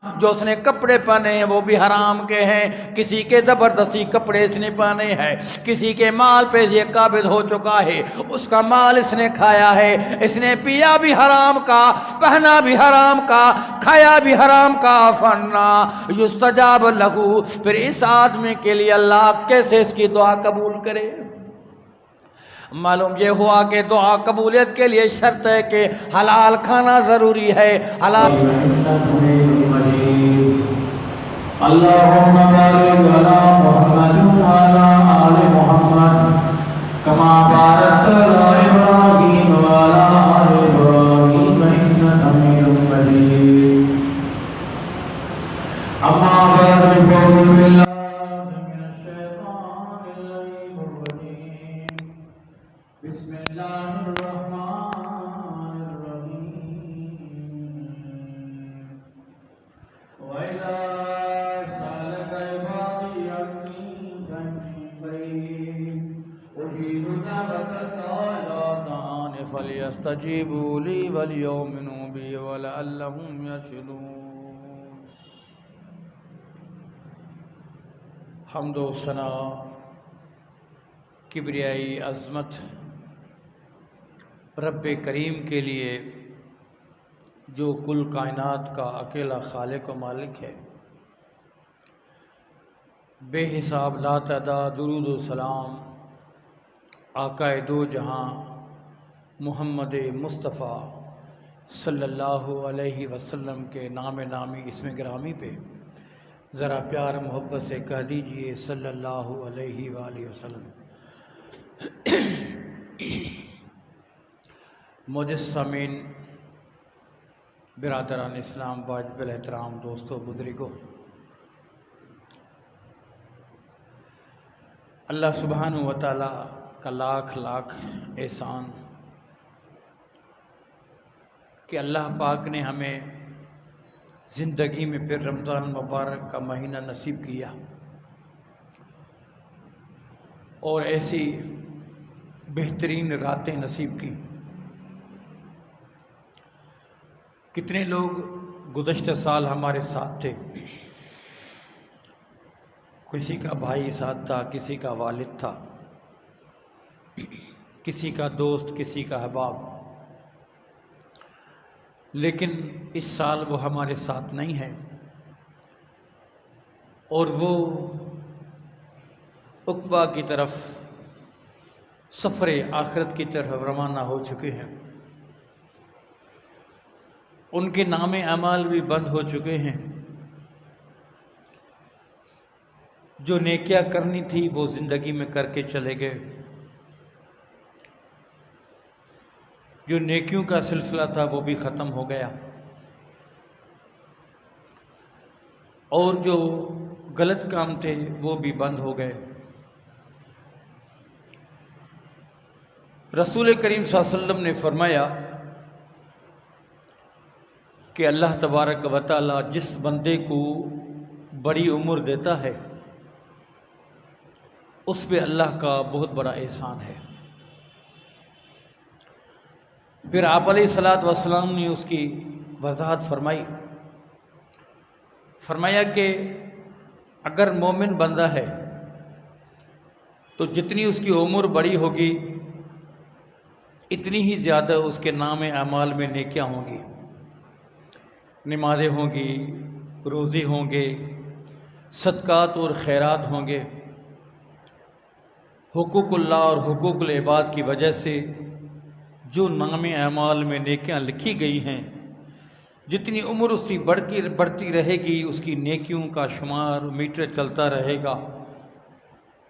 جو اس نے کپڑے پہنے ہیں وہ بھی حرام کے ہیں، کسی کے زبردستی کپڑے اس نے پہنے ہیں، کسی کے مال پہ یہ قابض ہو چکا ہے، اس کا مال اس نے کھایا ہے، اس نے پیا بھی حرام کا، پہنا بھی حرام کا، کھایا بھی حرام کا، فنا یستجاب لہو، پھر اس آدمی کے لیے اللہ کیسے اس کی دعا قبول کرے؟ معلوم یہ ہوا کہ دعا قبولیت کے لیے شرط ہے کہ حلال کھانا ضروری ہے، حلال۔ اللهم بارك على محمد وعلى آل محمد كما باركت على إبراهيم وعلى آل إبراهيم إنك حميد مجيد. أما بعد فأعوذ بالله من الشيطان اللعين الرجيم. بسم الله الرحمن الرحيم. وإذا سألك عبادي عني فإني قريب أجيب دعوة الداعي إذا دعان فليستجيبوا لي وليؤمنوا بي ولعلهم يرشدون۔ حمد و ثنا، کبریائی عظمت رب کریم کے لیے جو کل کائنات کا اکیلا خالق و مالک ہے۔ بے حساب لا تعداد درود و سلام آقا دو جہاں محمد مصطفیٰ صلی اللہ علیہ وسلم کے نام نامی اسم گرامی پہ ذرا پیار محبت سے کہہ دیجئے صلی اللہ علیہ وآلہ وسلم۔ معزز سامعین، برادران اسلام، واجب الاحترام دوستو، بزرگوں، اللہ سبحانہ و تعالیٰ کا لاکھ لاکھ احسان کہ اللہ پاک نے ہمیں زندگی میں پھر رمضان مبارک کا مہینہ نصیب کیا اور ایسی بہترین راتیں نصیب کی۔ کتنے لوگ گزشتہ سال ہمارے ساتھ تھے، کسی کا بھائی ساتھ تھا، کسی کا والد تھا، کسی کا دوست، کسی کا احباب، لیکن اس سال وہ ہمارے ساتھ نہیں ہیں اور وہ عقبہ کی طرف، سفر آخرت کی طرف روانہ ہو چکے ہیں۔ ان کے نام اعمال بھی بند ہو چکے ہیں، جو نیکیاں کرنی تھی وہ زندگی میں کر کے چلے گئے، جو نیکیوں کا سلسلہ تھا وہ بھی ختم ہو گیا، اور جو غلط کام تھے وہ بھی بند ہو گئے۔ رسول کریم صلی اللہ علیہ وسلم نے فرمایا کہ اللہ تبارک و تعالی جس بندے کو بڑی عمر دیتا ہے اس پہ اللہ کا بہت بڑا احسان ہے۔ پھر آپ علیہ الصلوۃ والسلام نے اس کی وضاحت فرمایا کہ اگر مومن بندہ ہے تو جتنی اس کی عمر بڑی ہوگی اتنی ہی زیادہ اس کے نام اعمال میں نیکیاں ہوں گی، نمازیں ہوں گی، روزے ہوں گے، صدقات اور خیرات ہوں گے۔ حقوق اللہ اور حقوق العباد کی وجہ سے جو نام اعمال میں نیکیاں لکھی گئی ہیں، جتنی عمر اس کی بڑھتی رہے گی اس کی نیکیوں کا شمار میٹر چلتا رہے گا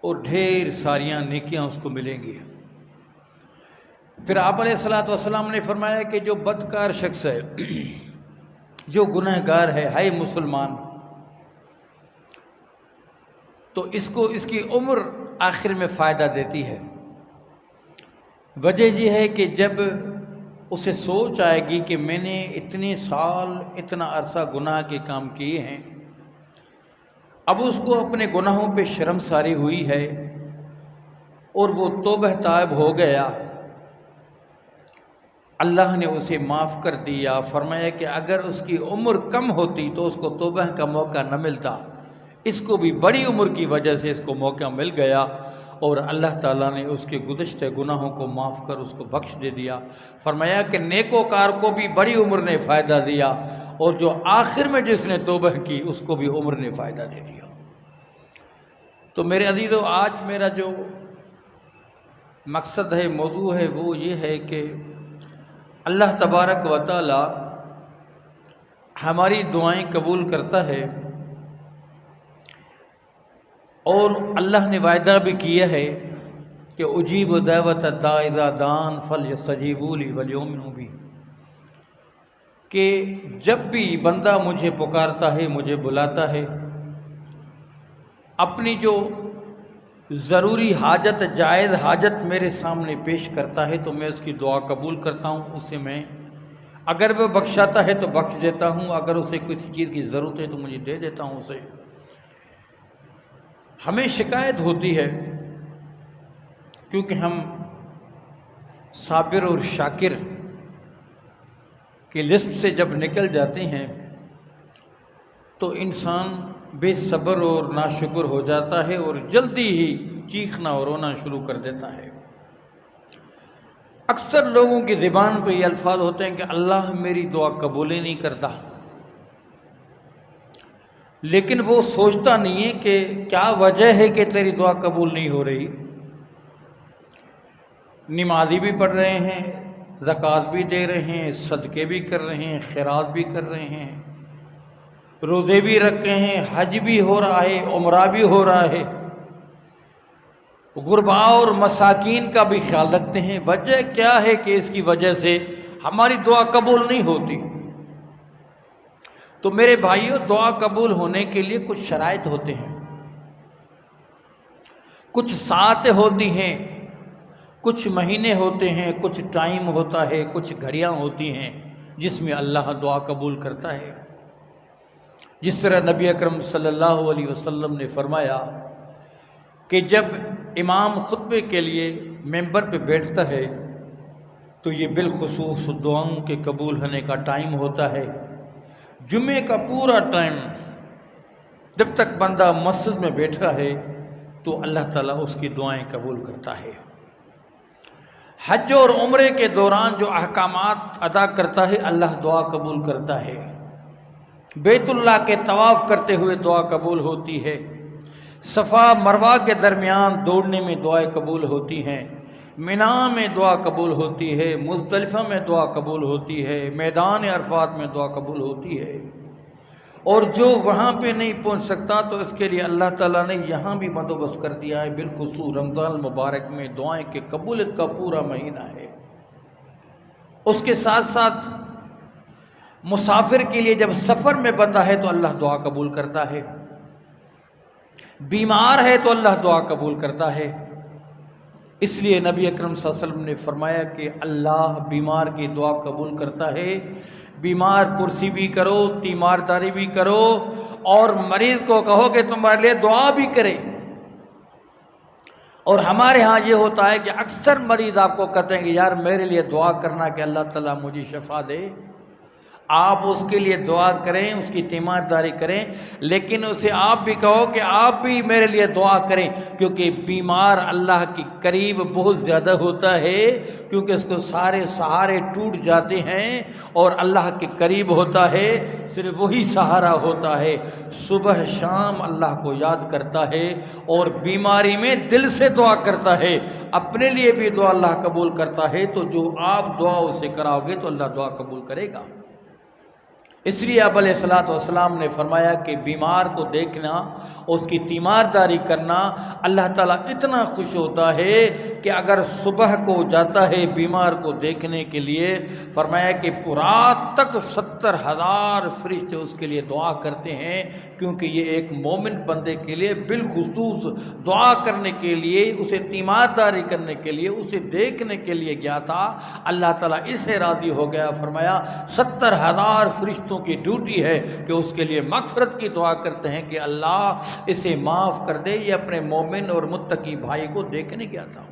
اور ڈھیر ساریاں نیکیاں اس کو ملیں گی۔ پھر آپ علیہ الصلوۃ والسلام نے فرمایا کہ جو بدکار شخص ہے، جو گنہگار ہے مسلمان، تو اس کو اس کی عمر آخر میں فائدہ دیتی ہے۔ وجہ یہ ہے کہ جب اسے سوچ آئے گی کہ میں نے اتنے سال اتنا عرصہ گناہ کے کام کیے ہیں، اب اس کو اپنے گناہوں پہ شرمساری ہوئی ہے اور وہ توبہ طائب ہو گیا۔ اللہ نے اسے معاف کر دیا. فرمایا کہ اگر اس کی عمر کم ہوتی تو اس کو توبہ کا موقع نہ ملتا. اس کو بھی بڑی عمر کی وجہ سے اس کو موقع مل گیا اور اللہ تعالیٰ نے اس کے گزشتہ گناہوں کو معاف کر اس کو بخش دے دیا. فرمایا کہ نیکوکار کو بھی بڑی عمر نے فائدہ دیا اور جو آخر میں جس نے توبہ کی اس کو بھی عمر نے فائدہ دے دیا. تو میرے عزیزو، آج میرا جو مقصد ہے، موضوع ہے، وہ یہ ہے کہ اللہ تبارک و تعالی ہماری دعائیں قبول کرتا ہے اور اللہ نے وعدہ بھی کیا ہے کہ اجیب دعوت الداع اذا دعان فلیستجیبوا لی ولیؤمنوا بی، کہ جب بھی بندہ مجھے پکارتا ہے، مجھے بلاتا ہے، اپنی جو ضروری حاجت، جائز حاجت میرے سامنے پیش کرتا ہے تو میں اس کی دعا قبول کرتا ہوں. اسے میں اگر وہ بخشاتا ہے تو بخش دیتا ہوں، اگر اسے کسی چیز کی ضرورت ہے تو مجھے دے دیتا ہوں اسے. ہمیں شکایت ہوتی ہے کیونکہ ہم صابر اور شاکر کی لسٹ سے جب نکل جاتے ہیں تو انسان بے صبر اور ناشکر ہو جاتا ہے اور جلدی ہی چیخنا اور رونا شروع کر دیتا ہے. اکثر لوگوں کی زبان پہ یہ الفاظ ہوتے ہیں کہ اللہ میری دعا قبول ہی نہیں کرتا، لیکن وہ سوچتا نہیں ہے کہ کیا وجہ ہے کہ تیری دعا قبول نہیں ہو رہی. نمازی بھی پڑھ رہے ہیں، زکوٰۃ بھی دے رہے ہیں، صدقے بھی کر رہے ہیں، خیرات بھی کر رہے ہیں، روزے بھی رکھے ہیں، حج بھی ہو رہا ہے، عمرہ بھی ہو رہا ہے، غرباء اور مساکین کا بھی خیال رکھتے ہیں. وجہ کیا ہے کہ اس کی وجہ سے ہماری دعا قبول نہیں ہوتی؟ تو میرے بھائیوں، دعا قبول ہونے کے لیے کچھ شرائط ہوتے ہیں، کچھ ساعتیں ہوتی ہیں، کچھ مہینے ہوتے ہیں، کچھ ٹائم ہوتا ہے، کچھ گھڑیاں ہوتی ہیں جس میں اللہ دعا قبول کرتا ہے. جس طرح نبی اکرم صلی اللہ علیہ وسلم نے فرمایا کہ جب امام خطبے کے لیے ممبر پہ بیٹھتا ہے تو یہ بالخصوص دعاؤں کے قبول ہونے کا ٹائم ہوتا ہے. جمعے کا پورا ٹائم جب تک بندہ مسجد میں بیٹھا ہے تو اللہ تعالیٰ اس کی دعائیں قبول کرتا ہے. حج اور عمرے کے دوران جو احکامات ادا کرتا ہے اللہ دعا قبول کرتا ہے. بیت اللہ کے طواف کرتے ہوئے دعا قبول ہوتی ہے. صفا مروہ کے درمیان دوڑنے میں دعائیں قبول ہوتی ہیں. منی میں دعا قبول ہوتی ہے، مزدلفہ میں دعا قبول ہوتی ہے، میدان عرفات میں دعا قبول ہوتی ہے. اور جو وہاں پہ نہیں پہنچ سکتا تو اس کے لیے اللہ تعالیٰ نے یہاں بھی بندوبست کر دیا ہے. بالخصوص رمضان المبارک میں دعائیں کے قبولیت کا پورا مہینہ ہے. اس کے ساتھ ساتھ مسافر کے لیے جب سفر میں بندہ ہے تو اللہ دعا قبول کرتا ہے. بیمار ہے تو اللہ دعا قبول کرتا ہے. اس لیے نبی اکرم صلی اللہ علیہ وسلم نے فرمایا کہ اللہ بیمار کی دعا قبول کرتا ہے. بیمار پرسی بھی کرو، تیمارداری بھی کرو، اور مریض کو کہو کہ تمہارے لیے دعا بھی کرے. اور ہمارے ہاں یہ ہوتا ہے کہ اکثر مریض آپ کو کہتے ہیں کہ یار میرے لیے دعا کرنا کہ اللہ تعالیٰ مجھے شفا دے. آپ اس کے لیے دعا کریں، اس کی تیمارداری کریں، لیکن اسے آپ بھی کہو کہ آپ بھی میرے لیے دعا کریں، کیونکہ بیمار اللہ کے قریب بہت زیادہ ہوتا ہے، کیونکہ اس کو سارے سہارے ٹوٹ جاتے ہیں اور اللہ کے قریب ہوتا ہے. صرف وہی سہارا ہوتا ہے. صبح شام اللہ کو یاد کرتا ہے اور بیماری میں دل سے دعا کرتا ہے. اپنے لیے بھی دعا اللہ قبول کرتا ہے. تو جو آپ دعا اسے کراؤ گے تو اللہ دعا قبول کرے گا. اس لیے آپ علیہ الصلوۃ والسلام نے فرمایا کہ بیمار کو دیکھنا، اس کی تیمارداری کرنا، اللہ تعالیٰ اتنا خوش ہوتا ہے کہ اگر صبح کو جاتا ہے بیمار کو دیکھنے کے لیے، فرمایا کہ رات تک 70,000 فرشتے اس کے لیے دعا کرتے ہیں، کیونکہ یہ ایک مومن بندے کے لیے بالخصوص دعا کرنے کے لیے، اسے تیمارداری کرنے کے لیے، اسے دیکھنے کے لیے گیا تھا. اللہ تعالیٰ اس سے راضی ہو گیا. فرمایا 70,000 فرشتوں کی ڈیوٹی ہے کہ اس کے لیے مغفرت کی دعا کرتے ہیں کہ اللہ اسے معاف کر دے، یہ اپنے مومن اور متقی بھائی کو دیکھنے گیا تھا.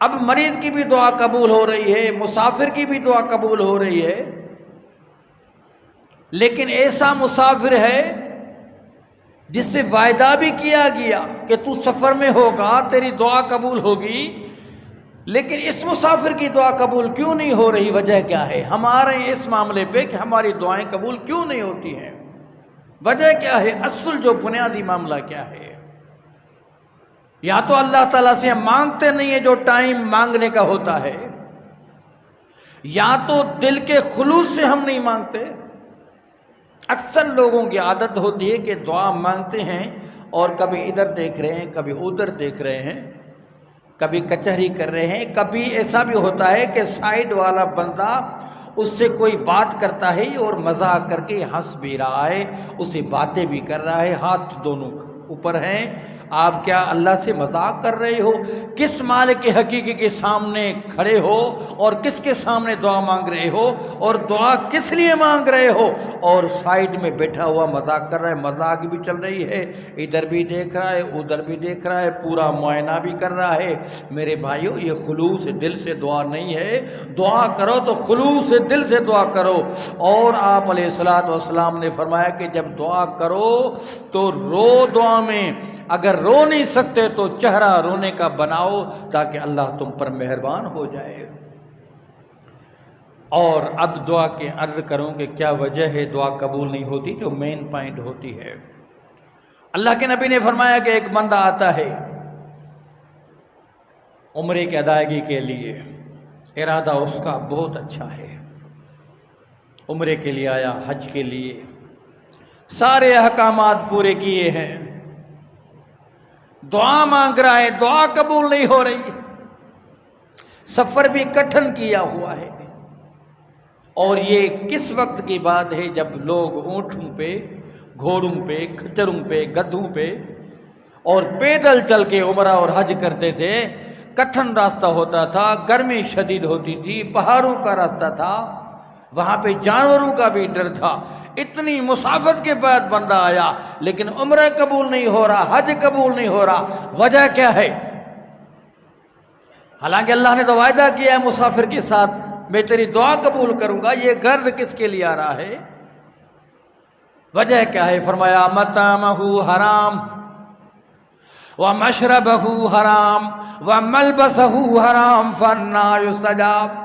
اب مریض کی بھی دعا قبول ہو رہی ہے، مسافر کی بھی دعا قبول ہو رہی ہے، لیکن ایسا مسافر ہے جس سے وعدہ بھی کیا گیا کہ تو سفر میں ہوگا، تیری دعا قبول ہوگی، لیکن اس مسافر کی دعا قبول کیوں نہیں ہو رہی؟ وجہ کیا ہے ہمارے اس معاملے پہ کہ ہماری دعائیں قبول کیوں نہیں ہوتی ہیں؟ وجہ کیا ہے؟ اصل جو بنیادی معاملہ کیا ہے؟ یا تو اللہ تعالیٰ سے ہم مانگتے نہیں ہیں جو ٹائم مانگنے کا ہوتا ہے، یا تو دل کے خلوص سے ہم نہیں مانگتے۔ اکثر لوگوں کی عادت ہوتی ہے کہ دعا مانگتے ہیں اور کبھی ادھر دیکھ رہے ہیں، کبھی ادھر دیکھ رہے ہیں، کبھی کچہری کر رہے ہیں، کبھی ایسا بھی ہوتا ہے کہ سائیڈ والا بندہ اس سے کوئی بات کرتا ہے اور مذاق کر کے ہنس بھی رہا ہے، اسے باتیں بھی کر رہا ہے، ہاتھ دونوں اوپر ہیں۔ آپ کیا اللہ سے مذاق کر رہے ہو؟ کس مالک حقیقی کے سامنے کھڑے ہو اور کس کے سامنے دعا مانگ رہے ہو؟ اور دعا کس لیے مانگ رہے ہو؟ اور سائیڈ میں بیٹھا ہوا مذاق کر رہا ہے، مذاق بھی چل رہی ہے، ادھر بھی دیکھ رہا ہے، ادھر بھی دیکھ رہا ہے، پورا معائنہ بھی کر رہا ہے۔ میرے بھائیو، یہ خلوص دل سے دعا نہیں ہے۔ دعا کرو تو خلوص دل سے دعا کرو۔ اور آپ علیہ الصلوۃ والسلام نے فرمایا کہ جب دعا کرو تو رو دعا میں، اگر رو نہیں سکتے تو چہرہ رونے کا بناؤ تاکہ اللہ تم پر مہربان ہو جائے۔ اور اب دعا کے عرض کروں کہ کیا وجہ ہے دعا قبول نہیں ہوتی، جو مین پوائنٹ ہوتی ہے۔ اللہ کے نبی نے فرمایا کہ ایک بندہ آتا ہے عمرے کی ادائیگی کے لیے، ارادہ اس کا بہت اچھا ہے، عمرے کے لیے آیا، حج کے لیے سارے احکامات پورے کیے ہیں، دعا مانگ رہا ہے، دعا قبول نہیں ہو رہی، سفر بھی کٹھن کیا ہوا ہے۔ اور یہ کس وقت کی بات ہے جب لوگ اونٹوں پہ، گھوڑوں پہ، کھچروں پہ، گدھوں پہ اور پیدل چل کے عمرہ اور حج کرتے تھے۔ کٹھن راستہ ہوتا تھا، گرمی شدید ہوتی تھی، پہاڑوں کا راستہ تھا، وہاں پہ جانوروں کا بھی ڈر تھا۔ اتنی مسافت کے بعد بندہ آیا لیکن عمرہ قبول نہیں ہو رہا، حج قبول نہیں ہو رہا۔ وجہ کیا ہے؟ حالانکہ اللہ نے تو وعدہ کیا ہے مسافر کے ساتھ، میں تیری دعا قبول کروں گا۔ یہ غرض کس کے لیے آ رہا ہے؟ وجہ کیا ہے؟ فرمایا مطعمہ حرام ومشربہ حرام وملبسہ حرام فانا یستجاب۔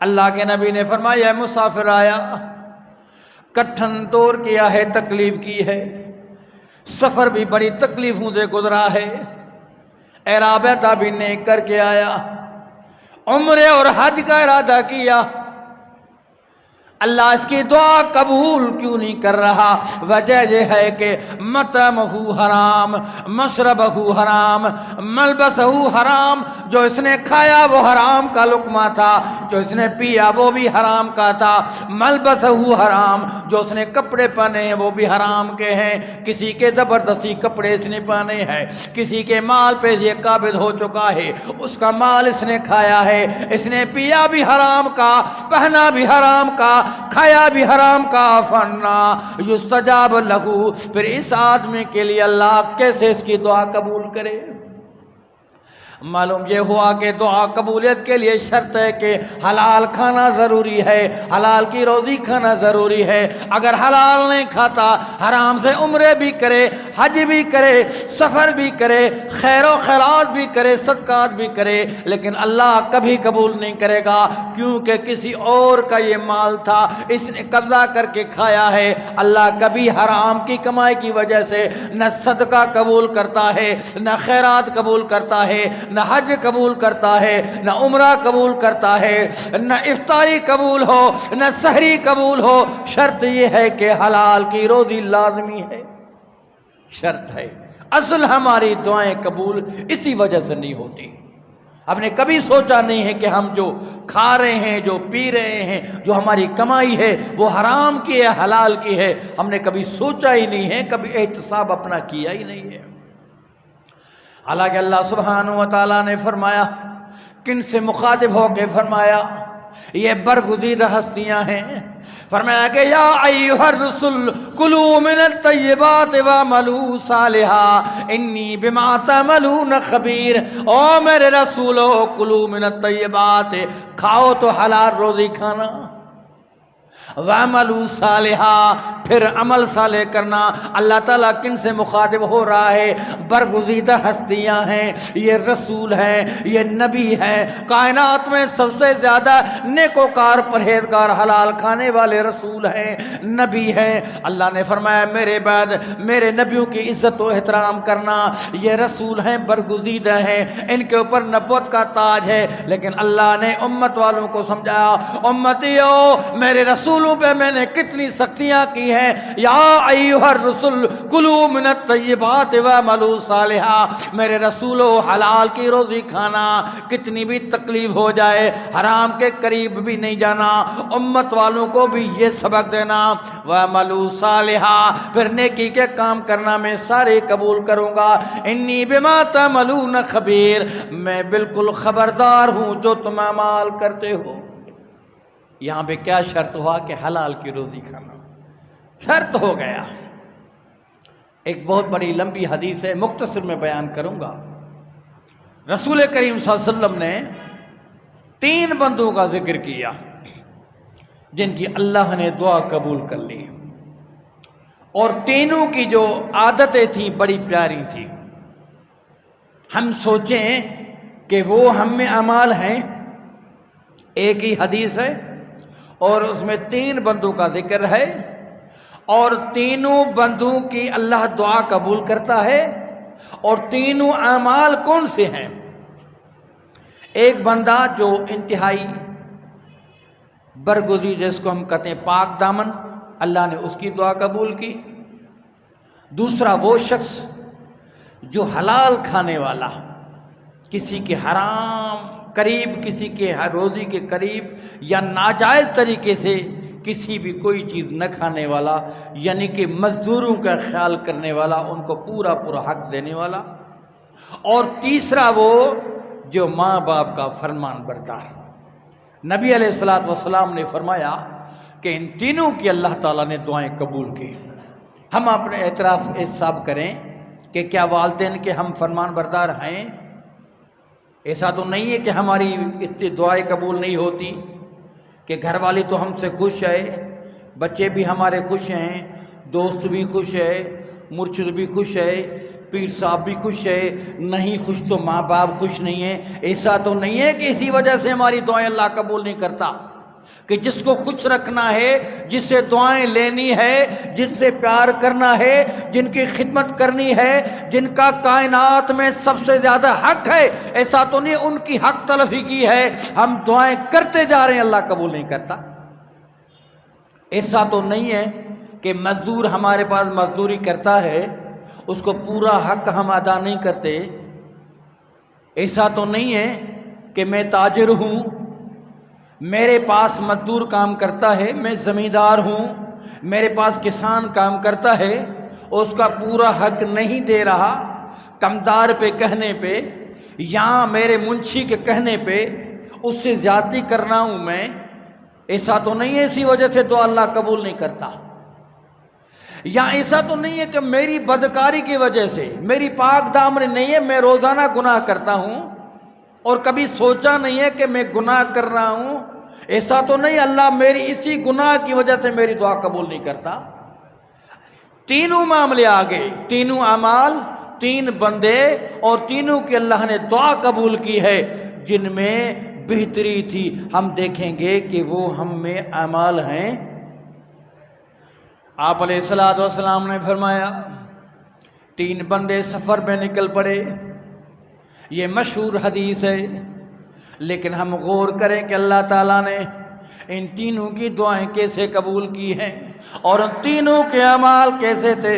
اللہ کے نبی نے فرمایا مسافر آیا، کٹھن دور کیا ہے، تکلیف کی ہے، سفر بھی بڑی تکلیفوں سے گزرا ہے، ارادہ بھی نیک کر کے آیا، عمرے اور حج کا ارادہ کیا، اللہ اس کی دعا قبول کیوں نہیں کر رہا؟ وجہ یہ ہے کہ مطعمہ حرام، مشربہ حرام، ملبسہ حرام۔ جو اس نے کھایا وہ حرام کا لقمہ تھا، جو اس نے پیا وہ بھی حرام کا تھا، ملبسہ حرام، جو اس نے کپڑے پہنے ہیں وہ بھی حرام کے ہیں، کسی کے زبردستی کپڑے اس نے پہنے ہیں، کسی کے مال پہ یہ قابض ہو چکا ہے، اس کا مال اس نے کھایا ہے، اس نے پیا بھی حرام کا، پہنا بھی حرام کا، کھایا بھی حرام کا، فنا یستجاب لہو۔ پھر اس آدمی کے لیے اللہ کیسے اس کی دعا قبول کرے؟ معلوم یہ ہوا کہ دعا قبولیت کے لیے شرط ہے کہ حلال کھانا ضروری ہے، حلال کی روزی کھانا ضروری ہے۔ اگر حلال نہیں کھاتا، حرام سے عمرے بھی کرے، حج بھی کرے، سفر بھی کرے، خیر و خیرات بھی کرے، صدقات بھی کرے، لیکن اللہ کبھی قبول نہیں کرے گا، کیونکہ کسی اور کا یہ مال تھا، اس نے قبضہ کر کے کھایا ہے۔ اللہ کبھی حرام کی کمائی کی وجہ سے نہ صدقہ قبول کرتا ہے، نہ خیرات قبول کرتا ہے، نہ حج قبول کرتا ہے، نہ عمرہ قبول کرتا ہے، نہ افطاری قبول ہو، نہ سحری قبول ہو۔ شرط یہ ہے کہ حلال کی روزی لازمی ہے، شرط ہے۔ اصل ہماری دعائیں قبول اسی وجہ سے نہیں ہوتی۔ ہم نے کبھی سوچا نہیں ہے کہ ہم جو کھا رہے ہیں، جو پی رہے ہیں، جو ہماری کمائی ہے وہ حرام کی ہے، حلال کی ہے، ہم نے کبھی سوچا ہی نہیں ہے، کبھی احتساب اپنا کیا ہی نہیں ہے۔ حالانکہ اللہ سبحانہ و تعالیٰ نے فرمایا، کن سے مخاطب ہو کے فرمایا، یہ برگزیدہ ہستیاں ہیں، فرمایا کہ یا ایھا الرسل کلوا من الطیبات واعملوا صالحا انی بما تعملون خبیر۔ او میرے رسولو کلوا من الطیبات، کھاؤ تو حلال روزی کھانا، وَعَمَلُوا صَالِحًا، پھر عمل صالح کرنا۔ اللہ تعالیٰ کن سے مخاطب ہو رہا ہے؟ برگزیدہ ہستیاں ہیں، یہ رسول ہیں، یہ نبی ہیں، کائنات میں سب سے زیادہ نیکوکار پرہیزگار حلال کھانے والے رسول ہیں، نبی ہیں۔ اللہ نے فرمایا میرے بعد میرے نبیوں کی عزت و احترام کرنا، یہ رسول ہیں، برگزیدہ ہیں، ان کے اوپر نبوت کا تاج ہے۔ لیکن اللہ نے امت والوں کو سمجھایا، امتیو میرے رسولوں پہ میں نے کتنی سختیاں کی ہیں۔ یا ایھا الرسل کلوا من الطیبات واعملوا صالحا، میرے رسولو حلال کی روزی کھانا، کتنی بھی تکلیف ہو جائے حرام کے قریب بھی نہیں جانا، امت والوں کو بھی یہ سبق دینا، واعملوا صالحا، پھر نیکی کے کام کرنا میں سارے قبول کروں گا، انی بما تعملون خبیر، میں بالکل خبردار ہوں جو تم اعمال کرتے ہو۔ یہاں پہ کیا شرط ہوا؟ کہ حلال کی روزی کھانا شرط ہو گیا۔ ایک بہت بڑی لمبی حدیث ہے، مختصر میں بیان کروں گا۔ رسول کریم صلی اللہ علیہ وسلم نے 3 بندوں کا ذکر کیا جن کی اللہ نے دعا قبول کر لی، اور تینوں کی جو عادتیں تھیں بڑی پیاری تھیں۔ ہم سوچیں کہ وہ ہم میں اعمال ہیں، ایک ہی حدیث ہے اور اس میں 3 بندوں کا ذکر ہے، اور تینوں بندوں کی اللہ دعا قبول کرتا ہے، اور تینوں اعمال کون سے ہیں؟ ایک بندہ جو انتہائی برگزیدہ، جس کو ہم کہتے ہیں پاک دامن، اللہ نے اس کی دعا قبول کی۔ دوسرا وہ شخص جو حلال کھانے والا، کسی کے حرام قریب، کسی کے روزی کے قریب، یا ناجائز طریقے سے کسی بھی کوئی چیز نہ کھانے والا، یعنی کہ مزدوروں کا خیال کرنے والا، ان کو پورا پورا حق دینے والا۔ اور تیسرا وہ جو ماں باپ کا فرمان بردار۔ نبی علیہ السلام نے فرمایا کہ ان تینوں کی اللہ تعالیٰ نے دعائیں قبول کی۔ ہم اپنے اعتراف احساب کریں کہ کیا والدین کے ہم فرمان بردار ہیں؟ ایسا تو نہیں ہے کہ ہماری دعائیں قبول نہیں ہوتی، کہ گھر والی تو ہم سے خوش ہے، بچے بھی ہمارے خوش ہیں، دوست بھی خوش ہے، مرشد بھی خوش ہے، پیر صاحب بھی خوش ہے، نہیں خوش تو ماں باپ خوش نہیں ہیں۔ ایسا تو نہیں ہے کہ اسی وجہ سے ہماری دعائیں اللہ قبول نہیں کرتا، کہ جس کو خوش رکھنا ہے، جس سے دعائیں لینی ہے، جن سے پیار کرنا ہے، جن کی خدمت کرنی ہے، جن کا کائنات میں سب سے زیادہ حق ہے، ایسا تو نہیں ان کی حق تلفی کی ہے، ہم دعائیں کرتے جا رہے ہیں اللہ قبول نہیں کرتا۔ ایسا تو نہیں ہے کہ مزدور ہمارے پاس مزدوری کرتا ہے، اس کو پورا حق ہم ادا نہیں کرتے۔ ایسا تو نہیں ہے کہ میں تاجر ہوں، میرے پاس مزدور کام کرتا ہے، میں زمیندار ہوں، میرے پاس کسان کام کرتا ہے، اس کا پورا حق نہیں دے رہا، کمدار پہ کہنے پہ یا میرے منشی کے کہنے پہ اس سے زیادتی کرنا ہوں میں۔ ایسا تو نہیں ہے اسی وجہ سے دعا اللہ قبول نہیں کرتا۔ یا ایسا تو نہیں ہے کہ میری بدکاری کی وجہ سے، میری پاک دامن نہیں ہے، میں روزانہ گناہ کرتا ہوں اور کبھی سوچا نہیں ہے کہ میں گناہ کر رہا ہوں، ایسا تو نہیں اللہ میری اسی گناہ کی وجہ سے میری دعا قبول نہیں کرتا۔ تینوں معاملے آگے، تینوں اعمال، 3 بندے، اور تینوں کی اللہ نے دعا قبول کی ہے، جن میں بہتری تھی۔ ہم دیکھیں گے کہ وہ ہم میں اعمال ہیں۔ آپ علیہ السلام نے فرمایا 3 بندے سفر میں نکل پڑے، یہ مشہور حدیث ہے، لیکن ہم غور کریں کہ اللہ تعالیٰ نے ان تینوں کی دعائیں کیسے قبول کی ہیں اور ان تینوں کے اعمال کیسے تھے۔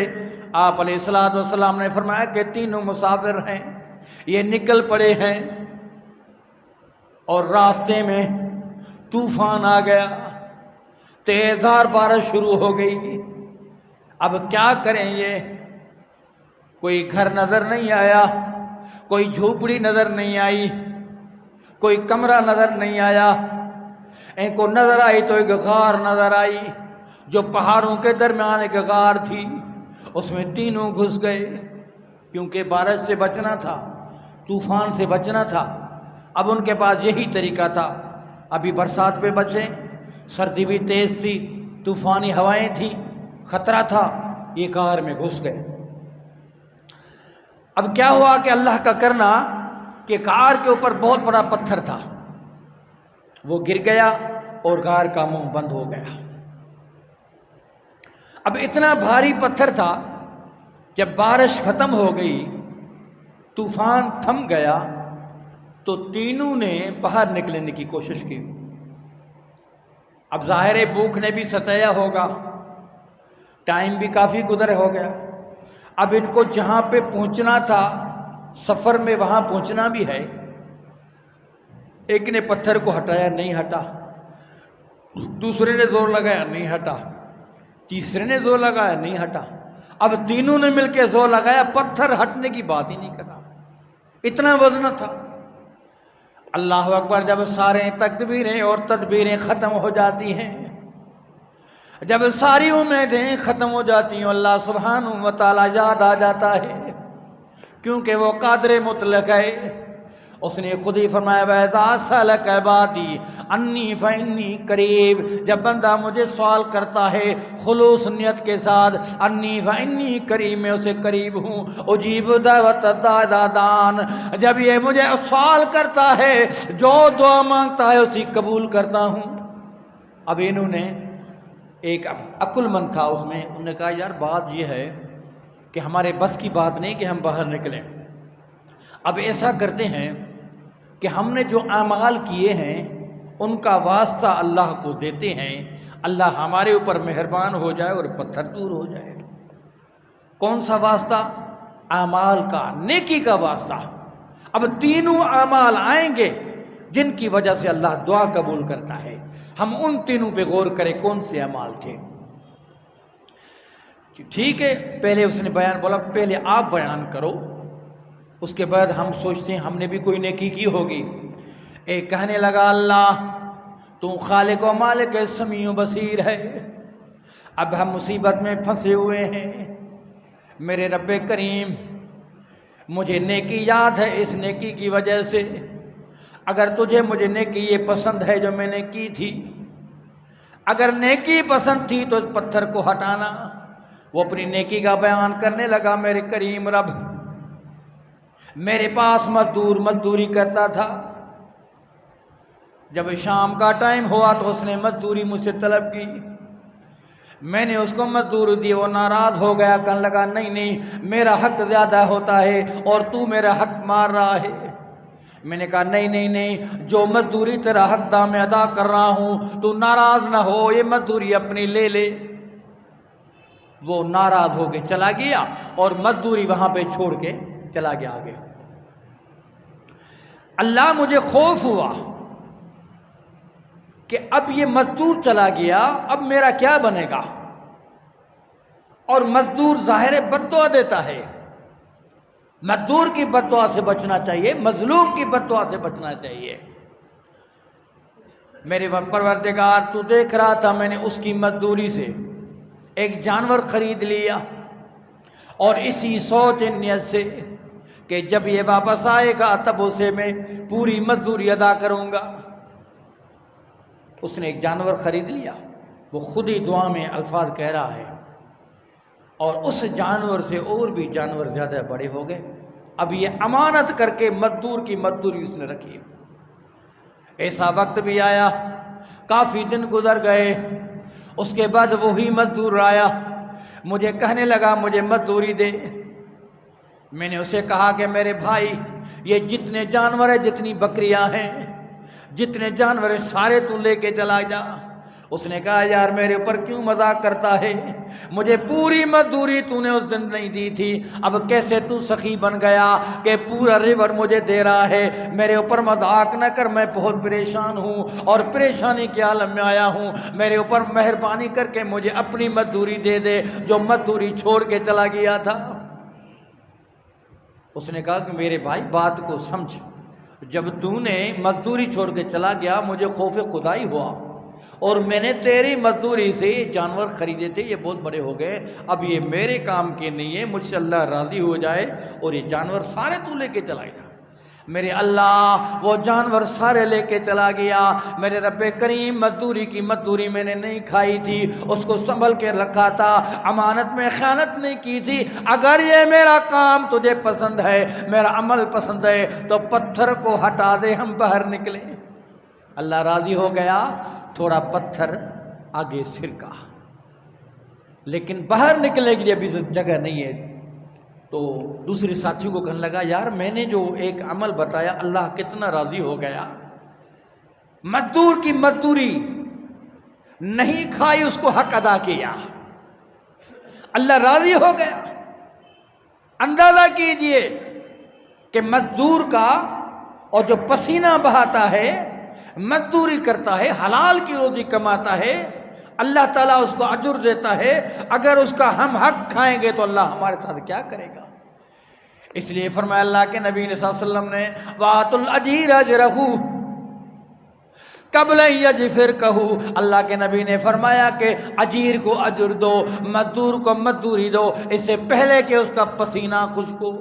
آپ علیہ السلام نے فرمایا کہ تینوں مسافر ہیں، یہ نکل پڑے ہیں اور راستے میں طوفان آ گیا، تیز دھار بارش شروع ہو گئی۔ اب کیا کریں؟ یہ کوئی گھر نظر نہیں آیا، کوئی جھوپڑی نظر نہیں آئی، کوئی کمرہ نظر نہیں آیا، ان کو نظر آئی تو ایک غار نظر آئی جو پہاڑوں کے درمیان ایک غار تھی، اس میں تینوں گھس گئے، کیونکہ بارش سے بچنا تھا، طوفان سے بچنا تھا۔ اب ان کے پاس یہی طریقہ تھا، ابھی برسات پہ بچیں، سردی بھی تیز تھی، طوفانی ہوائیں تھیں، خطرہ تھا، یہ غار میں گھس گئے۔ اب کیا ہوا کہ اللہ کا کرنا کہ غار کے اوپر بہت بڑا پتھر تھا، وہ گر گیا اور غار کا منہ بند ہو گیا۔ اب اتنا بھاری پتھر تھا، جب بارش ختم ہو گئی، طوفان تھم گیا، تو تینوں نے باہر نکلنے کی کوشش کی۔ اب ظاہر ہے بھوک نے بھی ستایا ہوگا، ٹائم بھی کافی گزر ہو گیا۔ اب ان کو جہاں پہ پہنچنا تھا سفر میں، وہاں پہنچنا بھی ہے۔ ایک نے پتھر کو ہٹایا، نہیں ہٹا، دوسرے نے زور لگایا، نہیں ہٹا، تیسرے نے زور لگایا، نہیں ہٹا۔ اب تینوں نے مل کے زور لگایا، پتھر ہٹنے کی بات ہی نہیں کرا، اتنا وزن تھا۔ اللہ اکبر، جب سارے تکبیریں اور تدبیریں ختم ہو جاتی ہیں، جب ساری امیدیں ختم ہو جاتی ہیں، اللہ سبحانہ و تعالی یاد آ جاتا ہے، کیونکہ وہ قادر مطلق ہے۔ اس نے خود ہی فرمایا وَإِذَا سَأَلَكَ عِبَادِي عَنِّي فَإِنِّي قَرِيبٌ، جب بندہ مجھے سوال کرتا ہے خلوص نیت کے ساتھ، انی فإنی قریب، میں اسے قریب ہوں، اجیب دعوت الداعی اذا دعان، جب یہ مجھے سوال کرتا ہے، جو دعا مانگتا ہے اسی قبول کرتا ہوں۔ اب انہوں نے ایک عقل مند تھا اس میں، انہوں نے کہا یار بات یہ ہے کہ ہمارے بس کی بات نہیں کہ ہم باہر نکلیں، اب ایسا کرتے ہیں کہ ہم نے جو اعمال کیے ہیں ان کا واسطہ اللہ کو دیتے ہیں، اللہ ہمارے اوپر مہربان ہو جائے اور پتھر دور ہو جائے۔ کون سا واسطہ؟ اعمال کا، نیکی کا واسطہ۔ اب تینوں اعمال آئیں گے جن کی وجہ سے اللہ دعا قبول کرتا ہے، ہم ان تینوں پہ غور کریں کون سے اعمال تھے۔ ٹھیک ہے، پہلے اس نے بیان بولا، پہلے آپ بیان کرو، اس کے بعد ہم سوچتے ہیں ہم نے بھی کوئی نیکی کی ہوگی۔ ایک کہنے لگا اللہ تو خالق و مالک سمیع و بصیر ہے، اب ہم مصیبت میں پھنسے ہوئے ہیں، میرے رب کریم مجھے نیکی یاد ہے، اس نیکی کی وجہ سے اگر تجھے مجھے نیکی یہ پسند ہے جو میں نے کی تھی، اگر نیکی پسند تھی تو اس پتھر کو ہٹانا۔ وہ اپنی نیکی کا بیان کرنے لگا، میرے کریم رب میرے پاس مزدوری کرتا تھا، جب شام کا ٹائم ہوا تو اس نے مزدوری مجھ سے طلب کی، میں نے اس کو مزدوری دی، وہ ناراض ہو گیا، کہنے لگا نہیں نہیں میرا حق زیادہ ہوتا ہے اور تو میرا حق مار رہا ہے۔ میں نے کہا نہیں نہیں نہیں، جو مزدوری تیرا حق دا میں ادا کر رہا ہوں، تو ناراض نہ ہو، یہ مزدوری اپنی لے لے۔ وہ ناراض ہو کے چلا گیا اور مزدوری وہاں پہ چھوڑ کے چلا گیا آگے۔ اللہ مجھے خوف ہوا کہ اب یہ مزدور چلا گیا، اب میرا کیا بنے گا؟ اور مزدور ظاہر بد دعا دیتا ہے، مزدور کی بد دعا سے بچنا چاہیے، مظلوم کی بد دعا سے بچنا چاہیے۔ میرے پروردگار تو دیکھ رہا تھا، میں نے اس کی مزدوری سے ایک جانور خرید لیا، اور اسی سوچ نیت سے کہ جب یہ واپس آئے گا تب اسے میں پوری مزدوری ادا کروں گا، اس نے ایک جانور خرید لیا۔ وہ خود ہی دعا میں الفاظ کہہ رہا ہے، اور اس جانور سے اور بھی جانور زیادہ بڑے ہو گئے۔ اب یہ امانت کر کے مزدور کی مزدوری اس نے رکھی۔ ایسا وقت بھی آیا، کافی دن گزر گئے، اس کے بعد وہی مزدور آیا، مجھے کہنے لگا مجھے مزدوری دے۔ میں نے اسے کہا کہ میرے بھائی یہ جتنے جانور ہیں، جتنی بکریاں ہیں، جتنے جانور ہیں، سارے تو لے کے چلا جا۔ اس نے کہا یار میرے اوپر کیوں مذاق کرتا ہے، مجھے پوری مزدوری تو نے اس دن نہیں دی تھی، اب کیسے تو سخی بن گیا کہ پورا ریور مجھے دے رہا ہے؟ میرے اوپر مذاق نہ کر، میں بہت پریشان ہوں اور پریشانی کے عالم میں آیا ہوں، میرے اوپر مہربانی کر کے مجھے اپنی مزدوری دے دے جو مزدوری چھوڑ کے چلا گیا تھا۔ اس نے کہا کہ میرے بھائی بات کو سمجھ، جب تو نے مزدوری چھوڑ کے چلا گیا مجھے خوف خدائی ہوا، اور میں نے تیری مزدوری سے یہ جانور خریدے تھے، یہ بہت بڑے ہو گئے، اب یہ میرے کام کے نہیں ہے، مجھ سے اللہ راضی ہو جائے اور یہ جانور سارے تو لے کے چلا گیا۔ میرے اللہ وہ جانور سارے لے کے چلا گیا۔ میرے رب کریم مزدوری کی مزدوری میں نے نہیں کھائی تھی، اس کو سنبھل کے رکھا تھا، امانت میں خیانت نہیں کی تھی۔ اگر یہ میرا کام تجھے پسند ہے، میرا عمل پسند ہے تو پتھر کو ہٹا دے، ہم باہر نکلیں۔ اللہ راضی ہو گیا، تھوڑا پتھر آگے سرکا، لیکن باہر نکلنے کے لیے ابھی جگہ نہیں ہے۔ تو دوسرے ساتھیوں کو کہنے لگا یار میں نے جو ایک عمل بتایا اللہ کتنا راضی ہو گیا، مزدور کی مزدوری نہیں کھائی، اس کو حق ادا کیا، اللہ راضی ہو گیا۔ اندازہ کیجئے کہ مزدور کا اور جو پسینہ بہاتا ہے، مزدوری کرتا ہے، حلال کی روزی کماتا ہے، اللہ تعالیٰ اس کو اجر دیتا ہے۔ اگر اس کا ہم حق کھائیں گے تو اللہ ہمارے ساتھ کیا کرے گا؟ اس لیے فرمایا اللہ کے نبی صلی اللہ علیہ وسلم نے وَآتُوا الْأَجِيرَ أَجْرَهُ قَبْلَ أَن يَجْفِرْكَهُ، اللہ کے نبی نے فرمایا کہ اجیر کو اجر دو، مزدور کو مزدوری دو، اس سے پہلے کہ اس کا پسینہ خشک ہو۔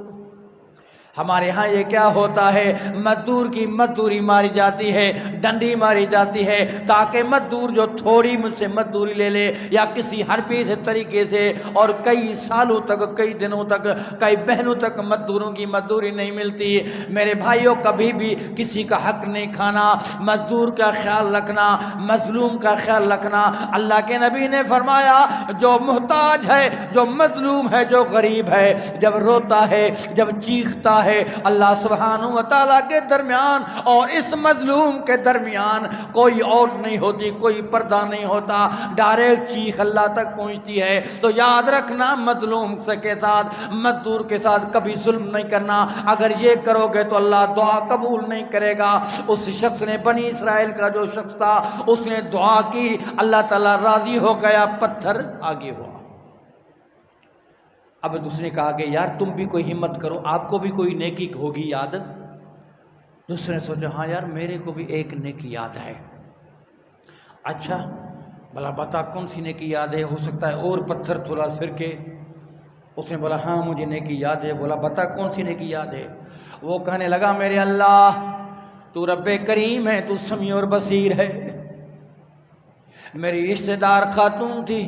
ہمارے ہاں یہ کیا ہوتا ہے، مزدور کی مزدوری ماری جاتی ہے، ڈنڈی ماری جاتی ہے، تاکہ مزدور جو تھوڑی مجھ سے مزدوری لے لے یا کسی حرفی سے طریقے سے، اور کئی سالوں تک، کئی دنوں تک، کئی بہنوں تک مزدوروں کی مزدوری نہیں ملتی۔ میرے بھائیوں کبھی بھی کسی کا حق نہیں کھانا، مزدور کا خیال رکھنا، مظلوم کا خیال رکھنا۔ اللہ کے نبی نے فرمایا جو محتاج ہے، جو مظلوم ہے، جو غریب ہے، جب روتا ہے، جب چیختا ہے، اللہ سبحانہ و تعالیٰ کے درمیان اور اس مظلوم کے درمیان کوئی اور نہیں ہوتی، کوئی پردہ نہیں ہوتا، ڈائریکٹ چیخ اللہ تک پہنچتی ہے۔ تو یاد رکھنا مظلوم کے ساتھ، مزدور کے ساتھ کبھی ظلم نہیں کرنا۔ اگر یہ کرو گے تو اللہ دعا قبول نہیں کرے گا۔ اس شخص نے، بنی اسرائیل کا جو شخص تھا، اس نے دعا کی، اللہ تعالیٰ راضی ہو گیا، پتھر آگے ہوا۔ اب دوسرے نے کہا کہ یار تم بھی کوئی ہمت کرو، آپ کو بھی کوئی نیکی ہوگی یاد۔ دوسرے نے سوچا ہاں یار میرے کو بھی ایک نیکی یاد ہے۔ اچھا بھلا بتا کون سی نیکی یاد ہے، ہو سکتا ہے اور پتھر تھوڑا سرکے۔ اس نے بولا ہاں مجھے نیکی یاد ہے۔ بولا بتا کون سی نیکی یاد ہے۔ وہ کہنے لگا میرے اللہ تو رب کریم ہے، تو سمیع اور بصیر ہے۔ میری رشتہ دار خاتون تھی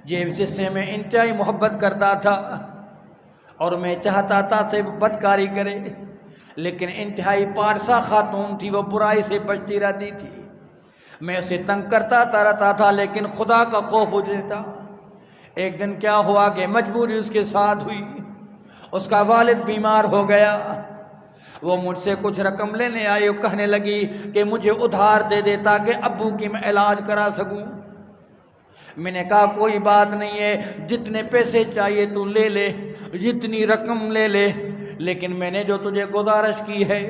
جس سے میں انتہائی محبت کرتا تھا، اور میں چاہتا تھا سے بدکاری کرے، لیکن انتہائی پارسا خاتون تھی، وہ برائی سے بچتی رہتی تھی۔ میں اسے تنگ کرتا رہتا تھا، لیکن خدا کا خوف مجھے تھا۔ ایک دن کیا ہوا کہ مجبوری اس کے ساتھ ہوئی، اس کا والد بیمار ہو گیا۔ وہ مجھ سے کچھ رقم لینے آئی، وہ کہنے لگی کہ مجھے ادھار دے دے تاکہ ابو کی میں علاج کرا سکوں۔ میں نے کہا کوئی بات نہیں ہے، جتنے پیسے چاہیے تو لے لے، جتنی رقم لے لے، لیکن میں نے جو تجھے گزارش کی ہے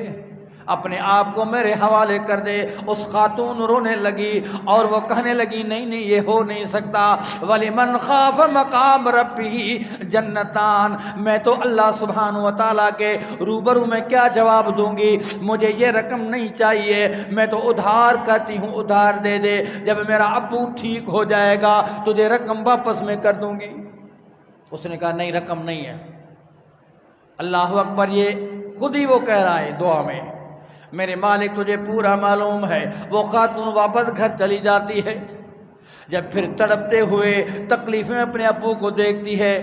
اپنے آپ کو میرے حوالے کر دے۔ اس خاتون رونے لگی اور وہ کہنے لگی نہیں نہیں یہ ہو نہیں سکتا، وَلِمَنْ خَافَ مَقَامَ رَبِّهِ جنتان، میں تو اللہ سبحانہ و تعالیٰ کے روبرو میں کیا جواب دوں گی، مجھے یہ رقم نہیں چاہیے، میں تو ادھار کہتی ہوں، ادھار دے دے، جب میرا ابو ٹھیک ہو جائے گا تجھے رقم واپس میں کر دوں گی۔ اس نے کہا نہیں رقم نہیں ہے۔ اللہ اکبر، یہ خود ہی وہ کہہ رہا ہے دعا میں، میرے مالک تجھے پورا معلوم ہے۔ وہ خاتون واپس گھر چلی جاتی ہے، جب پھر تڑپتے ہوئے تکلیفیں اپنے ابو کو دیکھتی ہے،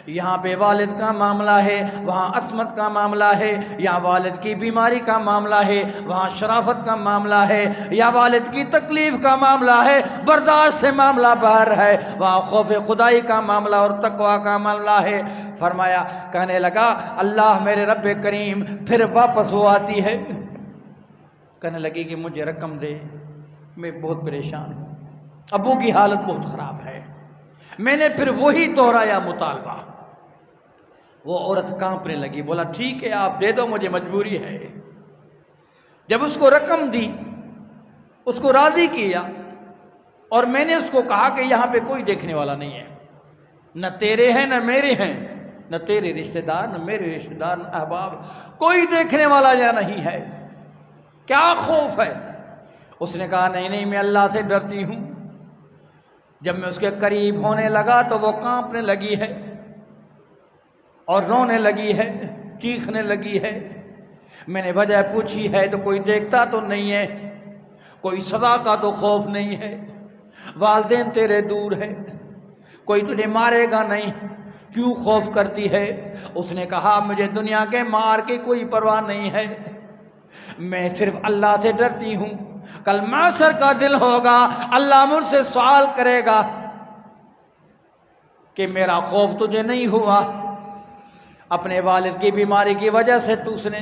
یہاں پہ والد کا معاملہ ہے، وہاں عصمت کا معاملہ ہے، یا والد کی بیماری کا معاملہ ہے، وہاں شرافت کا معاملہ ہے، یا والد کی تکلیف کا معاملہ ہے، برداشت سے معاملہ باہر ہے، وہاں خوف خدائی کا معاملہ اور تقوی کا معاملہ ہے۔ فرمایا کہنے لگا اللہ میرے رب کریم، پھر واپس وہ آتی ہے، کہنے لگی کہ مجھے رقم دے، میں بہت پریشان ہوں، ابو کی حالت بہت خراب ہے۔ میں نے پھر وہی دہرایا مطالبہ، وہ عورت کانپنے لگی، بولا ٹھیک ہے آپ دے دو، مجھے مجبوری ہے۔ جب اس کو رقم دی، اس کو راضی کیا، اور میں نے اس کو کہا کہ یہاں پہ کوئی دیکھنے والا نہیں ہے، نہ تیرے ہیں نہ میرے ہیں، نہ تیرے رشتہ دار نہ میرے رشتہ دار نہ احباب، کوئی دیکھنے والا یا نہیں ہے، کیا خوف ہے؟ اس نے کہا نہیں نہیں میں اللہ سے ڈرتی ہوں۔ جب میں اس کے قریب ہونے لگا تو وہ کانپنے لگی ہے اور رونے لگی ہے، چیخنے لگی ہے۔ میں نے وجہ پوچھی ہے تو کوئی دیکھتا تو نہیں ہے، کوئی سزا کا تو خوف نہیں ہے، والدین تیرے دور ہے، کوئی تجھے مارے گا نہیں، کیوں خوف کرتی ہے؟ اس نے کہا مجھے دنیا کے مار کی کوئی پرواہ نہیں ہے، میں صرف اللہ سے ڈرتی ہوں۔ کل معاشر کا دن ہوگا، اللہ مجھ سے سوال کرے گا کہ میرا خوف تجھے نہیں ہوا؟ اپنے والد کی بیماری کی وجہ سے تو اس نے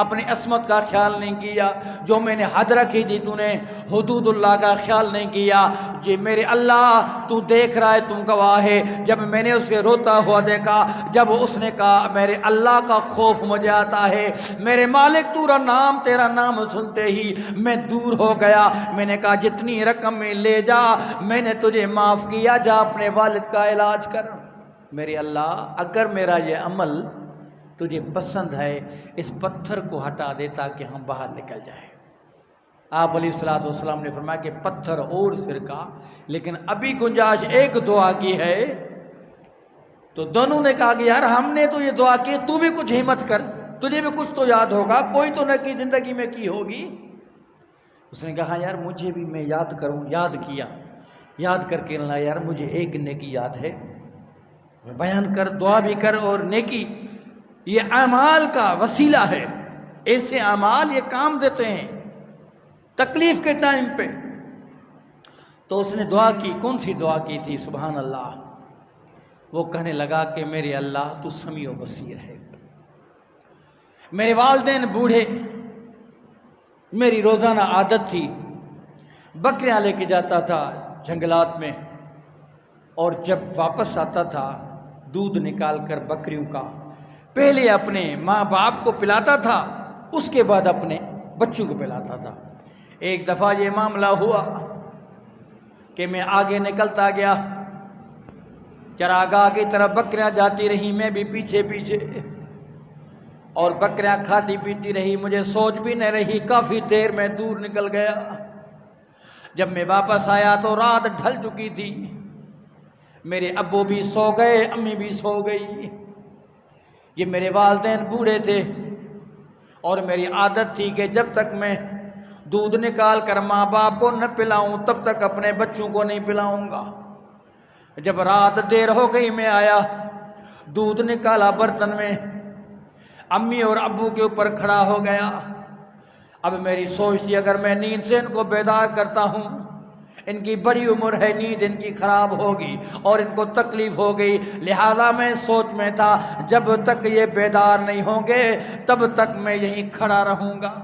اپنی عصمت کا خیال نہیں کیا، جو میں نے حد رکھی تھی تو نے حدود اللہ کا خیال نہیں کیا۔ جی میرے اللہ تو دیکھ رہا ہے، تم گواہ ہے، جب میں نے اسے روتا ہوا دیکھا، جب اس نے کہا میرے اللہ کا خوف مجھے آتا ہے، میرے مالک تیرا نام سنتے ہی میں دور ہو گیا۔ میں نے کہا جتنی رقم میں لے جا، میں نے تجھے معاف کیا، جا اپنے والد کا علاج کر۔ میرے اللہ اگر میرا یہ عمل تجھے پسند ہے، اس پتھر کو ہٹا دے تاکہ ہم باہر نکل جائیں۔ آپ علیہ الصلوۃ والسلام نے فرمایا کہ پتھر اور سرکہ، لیکن ابھی گنجائش ایک دعا کی ہے۔ تو دونوں نے کہا کہ یار ہم نے تو یہ دعا کی، تو بھی کچھ ہمت کر، تجھے بھی کچھ تو یاد ہوگا، کوئی تو نیکی زندگی میں کی ہوگی۔ اس نے کہا یار مجھے بھی میں یاد کروں، یاد کیا، یاد کر کے اللہ یار مجھے ایک نیکی یاد ہے، بیان کر، دعا بھی کر، اور نیکی یہ اعمال کا وسیلہ ہے، ایسے اعمال یہ کام دیتے ہیں تکلیف کے ٹائم پہ۔ تو اس نے دعا کی، کون سی دعا کی تھی؟ سبحان اللہ، وہ کہنے لگا کہ میرے اللہ تو سمیع و بصیر ہے۔ میرے والدین بوڑھے، میری روزانہ عادت تھی بکریاں لے کے جاتا تھا جنگلات میں، اور جب واپس آتا تھا دودھ نکال کر بکریوں کا پہلے اپنے ماں باپ کو پلاتا تھا، اس کے بعد اپنے بچوں کو پلاتا تھا۔ ایک دفعہ یہ معاملہ ہوا کہ میں آگے نکلتا گیا، چراگاہ کی طرف بکریاں جاتی رہی، میں بھی پیچھے پیچھے، اور بکریاں کھاتی پیتی رہی، مجھے سوچ بھی نہ رہی، کافی دیر میں دور نکل گیا۔ جب میں واپس آیا تو رات ڈھل چکی تھی، میرے ابو بھی سو گئے، امی بھی سو گئی، یہ میرے والدین بوڑھے تھے، اور میری عادت تھی کہ جب تک میں دودھ نکال کر ماں باپ کو نہ پلاؤں تب تک اپنے بچوں کو نہیں پلاؤں گا۔ جب رات دیر ہو گئی میں آیا، دودھ نکالا برتن میں، امی اور ابو کے اوپر کھڑا ہو گیا۔ اب میری سوچ تھی اگر میں نیند سے ان کو بیدار کرتا ہوں، ان کی بڑی عمر ہے، نیند ان کی خراب ہوگی اور ان کو تکلیف ہوگی، لہذا میں سوچ میں تھا جب تک یہ بیدار نہیں ہوں گے تب تک میں یہیں کھڑا رہوں گا۔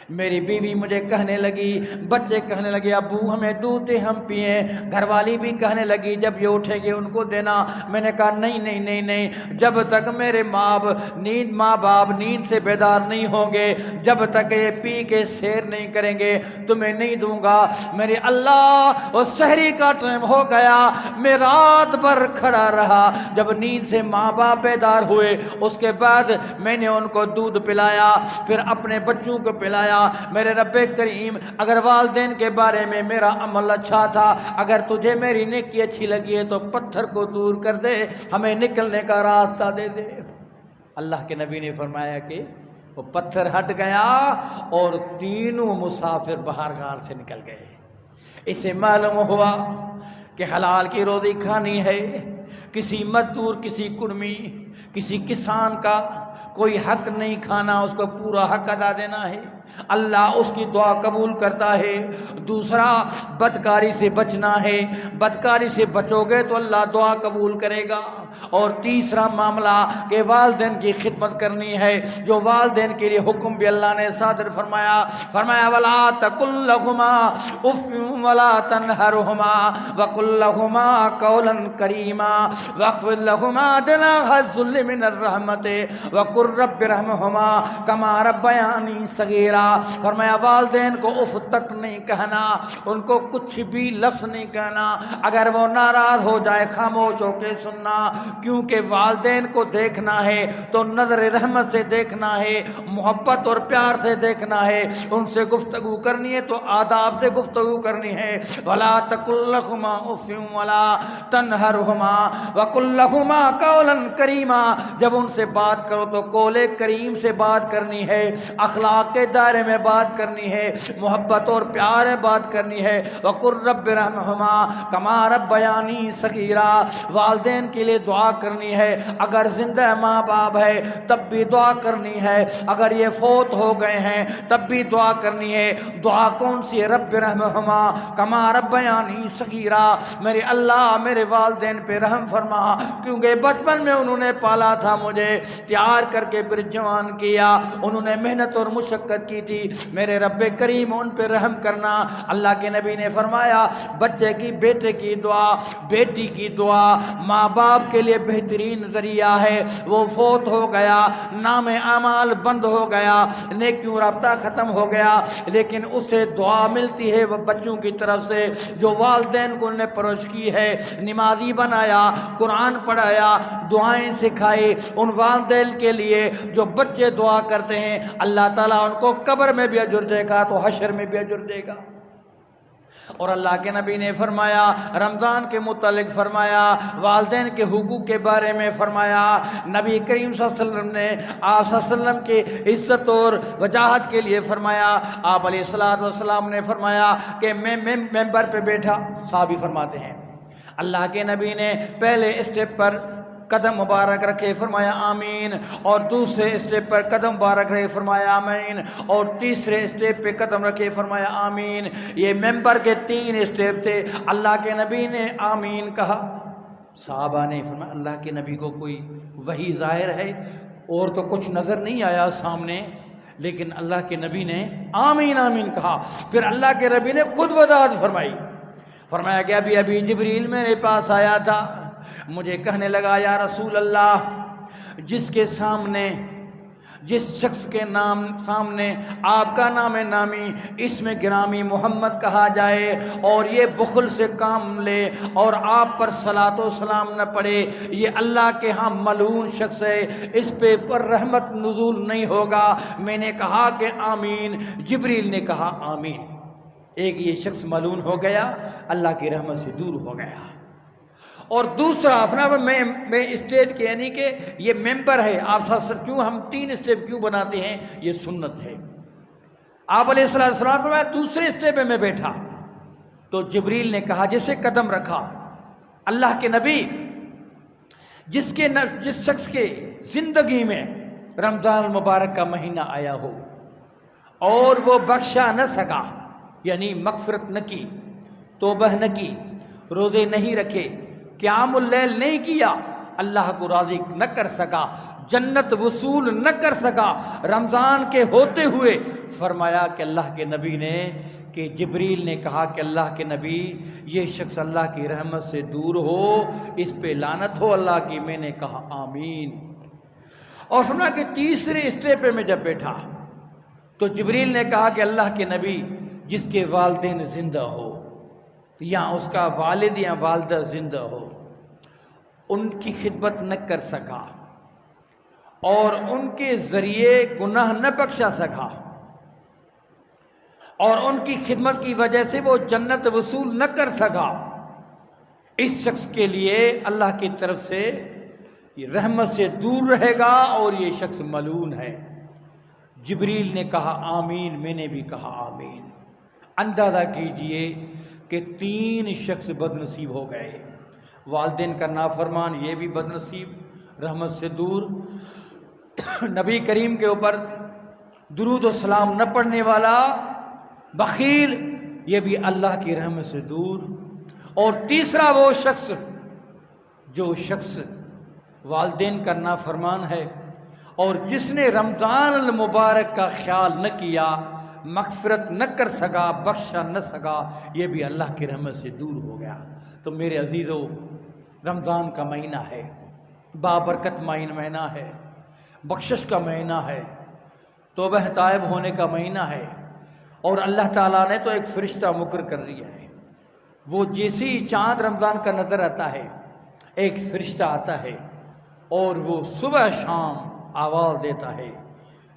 میری بیوی مجھے کہنے لگی، بچے کہنے لگے ابو ہمیں دودھ دے ہم پئیں، گھر والی بھی کہنے لگی جب یہ اٹھیں گے ان کو دینا۔ میں نے کہا نہیں نہیں نہیں نہیں، جب تک میرے ماں باپ نیند سے بیدار نہیں ہوں گے، جب تک یہ پی کے سیر نہیں کریں گے تمہیں نہیں دوں گا۔ میرے اللہ وہ سحری کا ٹائم ہو گیا، میں رات بھر کھڑا رہا، جب نیند سے ماں باپ بیدار ہوئے اس کے بعد میں نے ان کو دودھ پلایا، پھر اپنے بچوں کو پلایا۔ میرے رب کریم اگر والدین کے بارے میں میرا عمل اچھا تھا، اگر تجھے میری نیکی اچھی لگی ہے تو پتھر کو دور کر دے، ہمیں نکلنے کا راستہ دے دے۔ اللہ کے نبی نے فرمایا کہ وہ پتھر ہٹ گیا اور تینوں مسافر باہر غار سے نکل گئے۔ اسے معلوم ہوا کہ حلال کی روزی کھانی ہے، کسی مزدور، کسی کرمی، کسی کسان کا کوئی حق نہیں کھانا، اس کو پورا حق ادا دینا ہے، اللہ اس کی دعا قبول کرتا ہے۔ دوسرا بدکاری سے بچنا ہے، بدکاری سے بچو گے تو اللہ دعا قبول کرے گا۔ اور تیسرا معاملہ کہ والدین کی خدمت کرنی ہے، جو والدین کے لیے حکم بھی اللہ نے صادر فرمایا وَلَا تَقُلْ لَهُمَا أُفٍّ وَلَا تَنْهَرْهُمَا وَقُلْ لَهُمَا قَوْلًا كَرِيمًا وَاخْفِضْ لَهُمَا جَنَاحَ الذُّلِّ مِنَ الرَّحْمَةِ وَقُلْ رَبِّ ارْحَمْهُمَا كَمَا رَبَّيَانِي صَغِيرًا۔ فرمایا والدین کو اف تک نہیں کہنا، ان کو کچھ بھی لفظ نہیں کہنا، اگر وہ ناراض ہو جائے خاموش ہو کے سننا، کیونکہ والدین کو دیکھنا ہے تو نظر رحمت سے دیکھنا ہے، محبت اور پیار سے دیکھنا ہے، ان سے گفتگو کرنی ہے تو آداب سے گفتگو کرنی ہے۔ وَلَا تَقُل لَّهُمَا اُفٍّ وَلَا تَنْهَرْهُمَا وَقُل لَّهُمَا قَوْلًا كَرِيمًا، جب ان سے بات کرو تو قول کریم سے بات کرنی ہے، اخلاق کے دائرے میں بات کرنی ہے، محبت اور پیار میں بات کرنی ہے۔ وَقُل رَّبِّ ارْحَمْهُمَا كَمَا رَبَّيَانِي صَغِيرًا، والدین کے لیے دعا کرنی ہے، اگر زندہ ماں باپ ہے تب بھی دعا کرنی ہے، اگر یہ فوت ہو گئے ہیں تب بھی دعا کرنی ہے۔ دعا کون سی ہے؟ رب رحمہما کما ربیانی صغیرا، میرے اللہ میرے والدین پہ رحم فرما، کیونکہ بچپن میں انہوں نے پالا تھا، مجھے تیار کر کے پھر جوان کیا، انہوں نے محنت اور مشقت کی تھی، میرے رب کریم ان پہ رحم کرنا۔ اللہ کے نبی نے فرمایا بچے کی، بیٹے کی دعا، بیٹی کی دعا ماں باپ کے لیے بہترین ذریعہ ہے۔ وہ فوت ہو گیا، نام اعمال بند ہو گیا، نیکیوں رابطہ ختم ہو گیا، لیکن اسے دعا ملتی ہے وہ بچوں کی طرف سے جو والدین کو انہیں پرورش کی ہے، نمازی بنایا، قرآن پڑھایا، دعائیں سکھائی۔ ان والدین کے لیے جو بچے دعا کرتے ہیں اللہ تعالیٰ ان کو قبر میں بھی اجر دے گا تو حشر میں بھی اجر دے گا۔ اور اللہ کے نبی نے فرمایا، رمضان کے متعلق فرمایا، والدین کے حقوق کے بارے میں فرمایا، نبی کریم صلی اللہ علیہ وسلم نے آپ صلی اللہ علیہ وسلم کی عزت اور وجاہت کے لیے فرمایا، آپ علیہ السلام نے فرمایا کہ میں ممبر پہ بیٹھا، صحابی فرماتے ہیں اللہ کے نبی نے پہلے اسٹیپ پر قدم مبارک رکھے فرمایا آمین، اور دوسرے اسٹیپ پر قدم مبارک رکھے فرمایا آمین، اور تیسرے اسٹیپ پہ قدم رکھے فرمایا آمین۔ یہ ممبر کے 3 اسٹیپ تھے، اللہ کے نبی نے آمین کہا۔ صحابہ نے فرمایا اللہ کے نبی کو کوئی وحی ظاہر ہے اور تو کچھ نظر نہیں آیا سامنے، لیکن اللہ کے نبی نے آمین آمین کہا۔ پھر اللہ کے نبی نے خود وضاحت فرمائی، فرمایا کہ ابھی جبریل میرے پاس آیا تھا، مجھے کہنے لگا یا رسول اللہ، جس کے سامنے، جس شخص کے نام سامنے آپ کا نام نامی اس میں گرامی محمد کہا جائے اور یہ بخل سے کام لے اور آپ پر صلاۃ و سلام نہ پڑے، یہ اللہ کے ہاں ملعون شخص ہے، اس پہ پر رحمت نزول نہیں ہوگا۔ میں نے کہا کہ آمین، جبریل نے کہا آمین۔ ایک یہ شخص ملعون ہو گیا، اللہ کی رحمت سے دور ہو گیا، اور دوسرا اپنا میں اسٹیٹ کے یعنی کہ یہ ممبر ہے، آپ کیوں ہم 3 اسٹیپ کیوں بناتے ہیں؟ یہ سنت ہے۔ آپ علیہ السلام فرمایا دوسرے اسٹیپ میں بیٹھا تو جبریل نے کہا، جسے قدم رکھا، اللہ کے نبی جس شخص کے زندگی میں رمضان المبارک کا مہینہ آیا ہو اور وہ بخشا نہ سکا، یعنی مغفرت نہ کی، توبہ نہ کی، روزے نہیں رکھے، قیام اللیل نہیں کیا، اللہ کو راضی نہ کر سکا، جنت وصول نہ کر سکا رمضان کے ہوتے ہوئے، فرمایا کہ اللہ کے نبی نے کہ جبریل نے کہا کہ اللہ کے نبی یہ شخص اللہ کی رحمت سے دور ہو، اس پہ لعنت ہو اللہ کی۔ میں نے کہا آمین۔ اور فرمایا کہ تیسرے اسٹیپ پہ میں جب بیٹھا تو جبریل نے کہا کہ اللہ کے نبی جس کے والدین زندہ ہو یا اس کا والد یا والدہ زندہ ہو، ان کی خدمت نہ کر سکا اور ان کے ذریعے گناہ نہ بخشا سکا اور ان کی خدمت کی وجہ سے وہ جنت وصول نہ کر سکا، اس شخص کے لیے اللہ کی طرف سے یہ رحمت سے دور رہے گا اور یہ شخص ملعون ہے۔ جبریل نے کہا آمین، میں نے بھی کہا آمین۔ اندازہ کیجئے کہ 3 شخص بد نصیب ہو گئے، والدین کا نافرمان یہ بھی بد نصیب، رحمت سے دور، نبی کریم کے اوپر درود و سلام نہ پڑھنے والا بخیل یہ بھی اللہ کی رحمت سے دور، اور تیسرا وہ شخص جو شخص والدین کا نافرمان ہے اور جس نے رمضان المبارک کا خیال نہ کیا، مغفرت نہ کر سکا، بخشا نہ سکا، یہ بھی اللہ کی رحمت سے دور ہو گیا۔ تو میرے عزیزو، رمضان کا مہینہ ہے، بابرکت مہینہ ہے، بخشش کا مہینہ ہے، توبہ طائب ہونے کا مہینہ ہے، اور اللہ تعالیٰ نے تو ایک فرشتہ مقرر کر دیا ہے، وہ جیسے ہی چاند رمضان کا نظر آتا ہے ایک فرشتہ آتا ہے اور وہ صبح شام آواز دیتا ہے،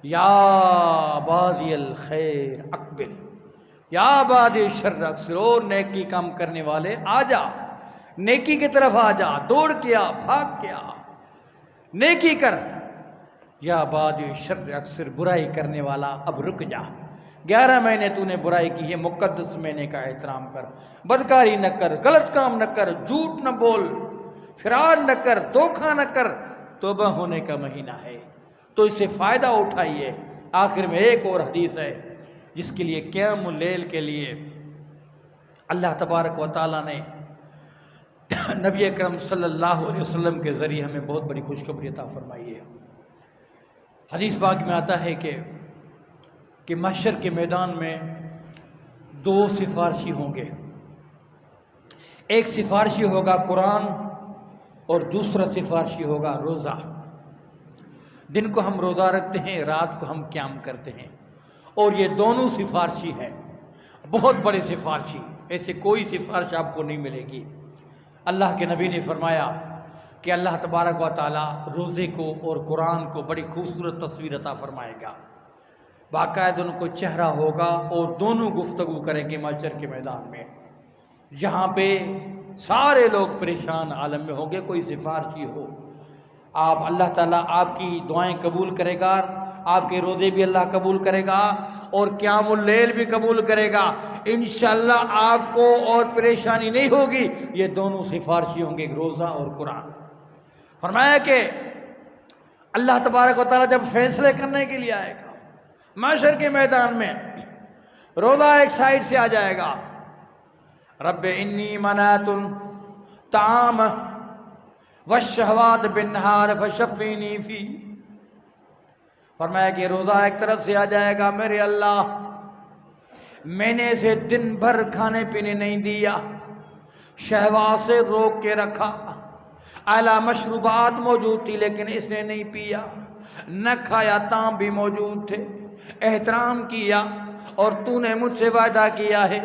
یا بادی الخیر اقبل، یا بادی شر اکثر، اور نیکی کام کرنے والے آ جا، نیکی کی طرف آ جا، دوڑ کے آ، بھاگ کے آ، نیکی کر، یا بادی شر اکثر، برائی کرنے والا اب رک جا، 11 مہینے تو نے برائی کی ہے، مقدس مہینے کا احترام کر، بدکاری نہ کر، غلط کام نہ کر، جھوٹ نہ بول، فرار نہ کر، دھوکہ نہ کر، توبہ ہونے کا مہینہ ہے، تو اس سے فائدہ اٹھائیے۔ آخر میں ایک اور حدیث ہے جس کے لیے قیام اللیل کے لیے اللہ تبارک و تعالیٰ نے نبی اکرم صلی اللہ علیہ وسلم کے ذریعے ہمیں بہت بڑی خوشخبری عطا فرمائی ہے۔ حدیث پاک میں آتا ہے کہ محشر کے میدان میں 2 سفارشی ہوں گے، ایک سفارشی ہوگا قرآن اور دوسرا سفارشی ہوگا روزہ۔ دن کو ہم روزہ رکھتے ہیں، رات کو ہم قیام کرتے ہیں، اور یہ دونوں سفارشی ہیں، بہت بڑے سفارشی، ایسے کوئی سفارش آپ کو نہیں ملے گی۔ اللہ کے نبی نے فرمایا کہ اللہ تبارک و تعالیٰ روزے کو اور قرآن کو بڑی خوبصورت تصویر عطا فرمائے گا، باقاعدہ ان کو چہرہ ہوگا اور دونوں گفتگو کریں گے محشر کے میدان میں، جہاں پہ سارے لوگ پریشان عالم میں ہوں گے۔ کوئی سفارشی ہو، آپ اللہ تعالیٰ آپ کی دعائیں قبول کرے گا، آپ کے روزے بھی اللہ قبول کرے گا اور قیام اللیل بھی قبول کرے گا، انشاءاللہ آپ کو اور پریشانی نہیں ہوگی۔ یہ دونوں سفارشی ہوں گے، روزہ اور قرآن۔ فرمایا کہ اللہ تبارک و تعالیٰ جب فیصلے کرنے کے لیے آئے گا محشر کے میدان میں، روزہ ایک سائڈ سے آ جائے گا، رب انی منعت الطعام والشہوات بالنہار فشفینی فی۔ فرمایا کہ روزہ ایک طرف سے آ جائے گا، میرے اللہ میں نے اسے دن بھر کھانے پینے نہیں دیا، شہوات سے روک کے رکھا، اعلیٰ مشروبات موجود تھی لیکن اس نے نہیں پیا، نہ کھایا، تام بھی موجود تھے، احترام کیا، اور تو نے مجھ سے وعدہ کیا ہے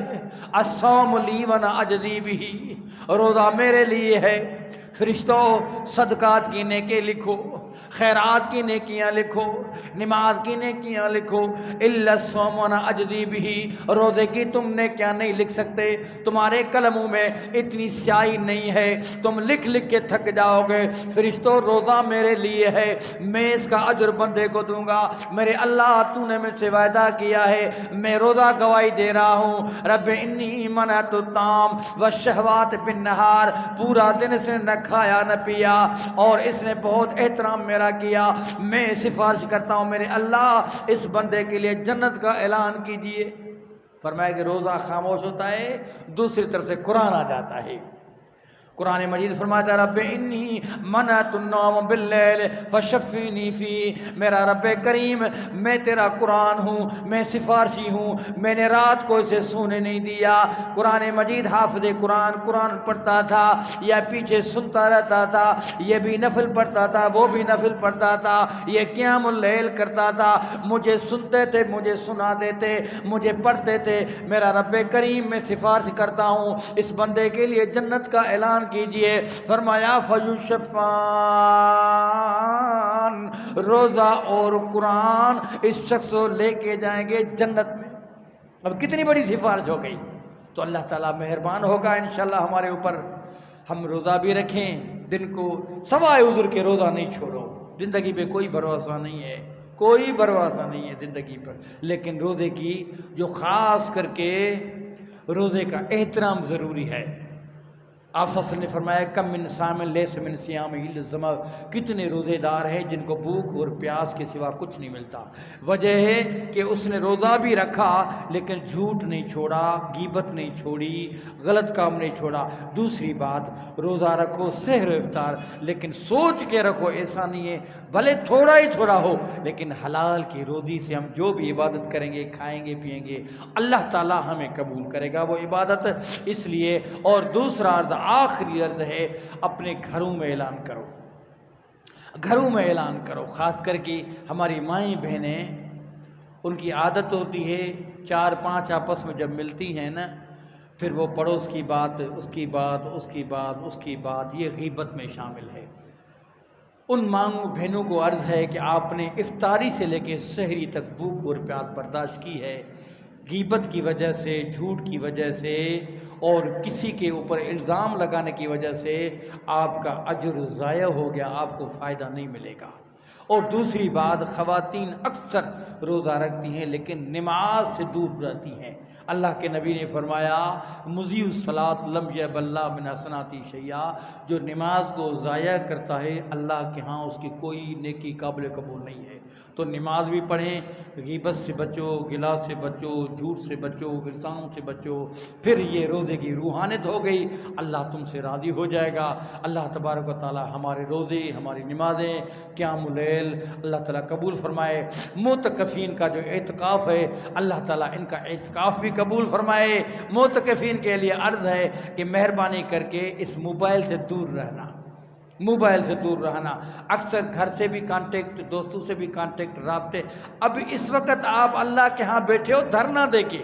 الصوم لی وانا اجزی بہ، روزہ میرے لیے ہے، فرشتوں صدقات کی نیکی لکھو، خیرات کی نیکیاں لکھو، نماز کی نیکیاں لکھو، الا الصوم وانا اجزی بہ، روزے کی تم نیکیاں نہیں لکھ سکتے، تمہارے قلموں میں اتنی سیاہی نہیں ہے، تم لکھ لکھ کے تھک جاؤ گے، فرشتوں روزہ میرے لیے ہے، میں اس کا اجر بندے کو دوں گا، میرے اللہ تو نے مجھ سے وعدہ کیا ہے، میں روزہ گواہی دے رہا ہوں، رب انی منعت الطعام والشہوات بالنہار، پورا دن اس نے نہ کھایا نہ پیا اور اس نے بہت احترام میرا کیا، میں سفارش کرتا ہوں میرے اللہ اس بندے کے لیے جنت کا اعلان کیجئے۔ فرمایا کہ روزہ خاموش ہوتا ہے، دوسری طرف سے قرآن آ جاتا ہے، قرآن مجید فرماتا ہے رب انی منعت النوم باللیل فشفینی فی، میرا رب کریم میں تیرا قرآن ہوں، میں سفارشی ہوں، میں نے رات کو اسے سونے نہیں دیا۔ قرآن مجید حافظ قرآن پڑھتا تھا یا پیچھے سنتا رہتا تھا، یہ بھی نفل پڑھتا تھا وہ بھی نفل پڑھتا تھا، یہ قیام اللیل کرتا تھا، مجھے سنتے تھے، مجھے سنا دیتے، مجھے پڑھتے تھے، میرا رب کریم میں سفارش کرتا ہوں اس بندے کے لیے جنت کا اعلان کیجئے۔ فرمایا فیشفان، روزہ اور قرآن اس شخص کو لے کے جائیں گے جنت میں۔ اب کتنی بڑی سفارش ہو گئی، تو اللہ تعالیٰ مہربان ہوگا انشاءاللہ ہمارے اوپر، ہم روزہ بھی رکھیں، دن کو سوائے عذر کے روزہ نہیں چھوڑو، زندگی پہ کوئی بھروسہ نہیں ہے، کوئی بھروسہ نہیں ہے زندگی پر، لیکن روزے کی جو خاص کر کے روزے کا احترام ضروری ہے۔ آپ صلی اللہ علیہ وسلم نے فرمایا کم من صام لیس من صیامہ الا الظمأ، کتنے روزے دار ہیں جن کو بھوک اور پیاس کے سوا کچھ نہیں ملتا، وجہ ہے کہ اس نے روزہ بھی رکھا لیکن جھوٹ نہیں چھوڑا، غیبت نہیں چھوڑی، غلط کام نہیں چھوڑا۔ دوسری بات، روزہ رکھو سحر و افطار، لیکن سوچ کے رکھو، ایسا نہیں ہے بھلے تھوڑا ہی تھوڑا ہو لیکن حلال کی روزی سے ہم جو بھی عبادت کریں گے، کھائیں گے، پیئیں گے، اللہ تعالیٰ ہمیں قبول کرے گا وہ عبادت۔ اس لیے، اور دوسرا عرض، آخری عرض ہے، اپنے گھروں میں اعلان کرو، گھروں میں اعلان کرو، خاص کر کے ہماری مائیں بہنیں، ان کی عادت ہوتی ہے 4-5 آپس میں جب ملتی ہیں نا پھر وہ پڑوس کی بات، اس کی بات، اس کی بات، اس کی بات، یہ غیبت میں شامل ہے۔ ان ماں بہنوں کو عرض ہے کہ آپ نے افطاری سے لے کے سحری تک بھوک اور پیاس برداشت کی ہے، غیبت کی وجہ سے، جھوٹ کی وجہ سے اور کسی کے اوپر الزام لگانے کی وجہ سے آپ کا اجر ضائع ہو گیا، آپ کو فائدہ نہیں ملے گا۔ اور دوسری بات، خواتین اکثر روزہ رکھتی ہیں لیکن نماز سے دور رہتی ہیں۔ اللہ کے نبی نے فرمایا مضیع الصلاۃ لم یقبل اللہ من حسناتی شیئا، جو نماز کو ضائع کرتا ہے اللہ کے ہاں اس کی کوئی نیکی قابل قبول نہیں ہے۔ تو نماز بھی پڑھیں، غیبت سے بچو، گلا سے بچو، جھوٹ سے بچو، الزاموں سے بچو، پھر یہ روزے کی روحانیت ہو گئی، اللہ تم سے راضی ہو جائے گا۔ اللہ تبارک و تعالی ہمارے روزے، ہماری نمازیں، قیام اللیل اللہ تعالیٰ قبول فرمائے۔ معتکفین کا جو اعتکاف ہے اللہ تعالیٰ ان کا اعتکاف بھی قبول فرمائے۔ معتکفین کے لیے عرض ہے کہ مہربانی کر کے اس موبائل سے دور رہنا، موبائل سے دور رہنا۔ اکثر گھر سے بھی کانٹیکٹ، دوستوں سے بھی کانٹیکٹ، رابطے۔ اب اس وقت آپ اللہ کے ہاں بیٹھے ہو دھرنا دے کے۔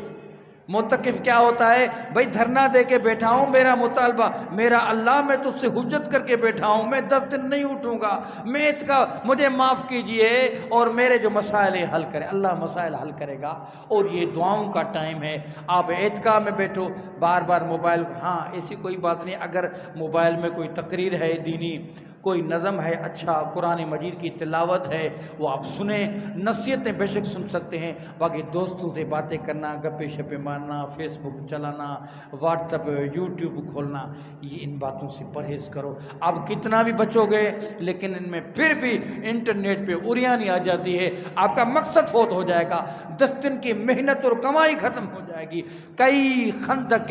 معتکف کیا ہوتا ہے؟ بھائی دھرنا دے کے بیٹھا ہوں، میرا مطالبہ، میرا اللہ میں تجھ سے حجت کر کے بیٹھا ہوں، میں 10 دن نہیں اٹھوں گا، میں مجھے معاف کیجئے اور میرے جو مسائل ہیں حل کرے۔ اللہ مسائل حل کرے گا، اور یہ دعاؤں کا ٹائم ہے۔ آپ اعتکاف میں بیٹھو، بار بار موبائل، ہاں ایسی کوئی بات نہیں، اگر موبائل میں کوئی تقریر ہے دینی، کوئی نظم ہے، اچھا قرآن مجید کی تلاوت ہے، وہ آپ سنیں، نصیحتیں بے شک سن سکتے ہیں۔ باقی دوستوں سے باتیں کرنا، گپے شپے مارنا، فیس بک چلانا، واٹس ایپ، یوٹیوب کھولنا، یہ ان باتوں سے پرہیز کرو۔ آپ کتنا بھی بچو گے لیکن ان میں پھر بھی انٹرنیٹ پہ اوریانی آ جاتی ہے، آپ کا مقصد فوت ہو جائے گا، 10 دن کی محنت اور کمائی ختم ہو جائے گی۔ کئی خندق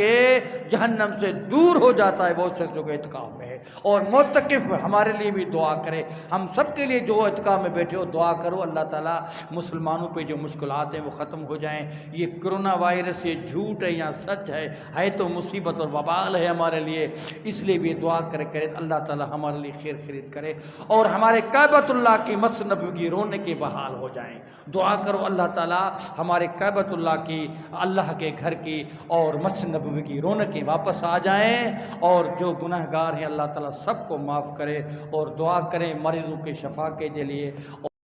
جہنم سے دور ہو جاتا ہے وہ شخص جو کہ اعتکاف میں ہے۔ اور معتکف ہمارے لیے بھی دعا کرے، ہم سب کے لیے جو اعتکاف میں بیٹھے ہو دعا کرو، اللہ تعالیٰ مسلمانوں پہ جو مشکلات ہیں وہ ختم ہو جائیں۔ یہ کرونا وائرس یہ جھوٹ ہے یا سچ ہے تو مصیبت اور وبال ہے ہمارے لیے، اس لیے بھی دعا کرے اللہ تعالیٰ ہمارے لیے خیر خرید کرے اور ہمارے کعبۃ اللہ کی مسجد نبوی کی رونقیں بحال ہو جائیں۔ دعا کرو اللہ تعالیٰ ہمارے کعبۃ اللہ کی، اللہ کے گھر کی اور مسجد نبوی کی رونقیں واپس آ جائیں، اور جو گناہ گار ہیں اللہ تعالیٰ سب کو معاف کرے، اور دعا کریں مریضوں کے شفا کے لیے۔